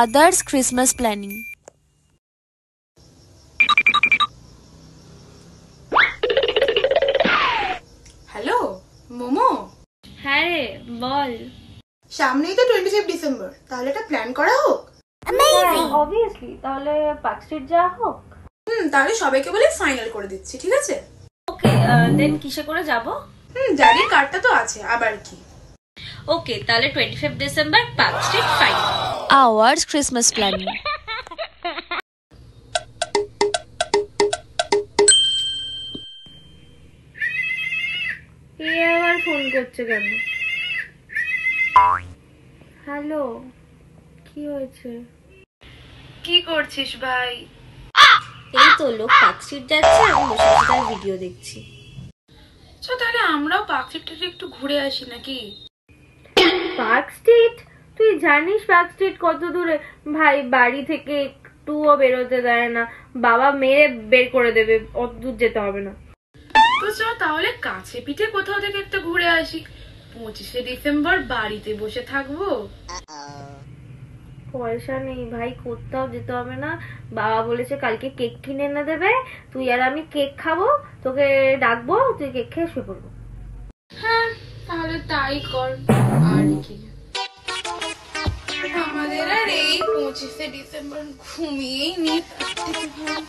Others Christmas planning. Hello momo. হ্যাঁ রে বল। সামনেই তো 25 ডিসেম্বর, তাহলে এটা প্ল্যান করা হোক। অবভিয়াসলি, তাহলে পার্ক স্ট্রিট যাওয়া হোক। তাহলে সবাইকে বলে ফাইনাল করে দিচ্ছি, ঠিক আছে? ওকে, দেন কিসে করে যাব? গাড়ির কার্ডটা তো আছে, আবার কি। ওকে, তাহলে 25 December park street final. Ours Christmas planning. কে আবার ফোন করছে কেন? হ্যালো, কি হয়েছে? কি করছিস ভাই? এই তো লোক পার্ক স্ট্রিট যাচ্ছে, আমি বসে বসে তার ভিডিও দেখছি। তাহলে আমরাও পার্ক স্ট্রিটে একটু ঘুরে আসি নাকি? Park street? তুই জানিস পার্ক স্ট্রিট কত দূরে? ভাই বাড়ি থেকে একটুও বেরোতে দেয় না, বাবা মেরে বের করে দেবে, অত দূর যেতে হবে না। তো চ তাহলে কাছে পিঠে কোথাও থেকে একটু ঘুরে আসি। 25 ডিসেম্বর বাড়িতে বসে থাকবো। পয়সা নেই ভাই, কোথাও যেতে হবে না। বাবা বলেছে কালকে কেক কিনে এনে দেবে, তুই আর আমি কেক খাবো, তোকে ডাকবো, তুই কেক খেয়ে শুয়ে পড়বো। হ্যাঁ তাহলে তাই কর। আর কি, আমাদের আর এই 25 ডিসেম্বর ঘুমিয়েই নি, তার থেকে ভালো।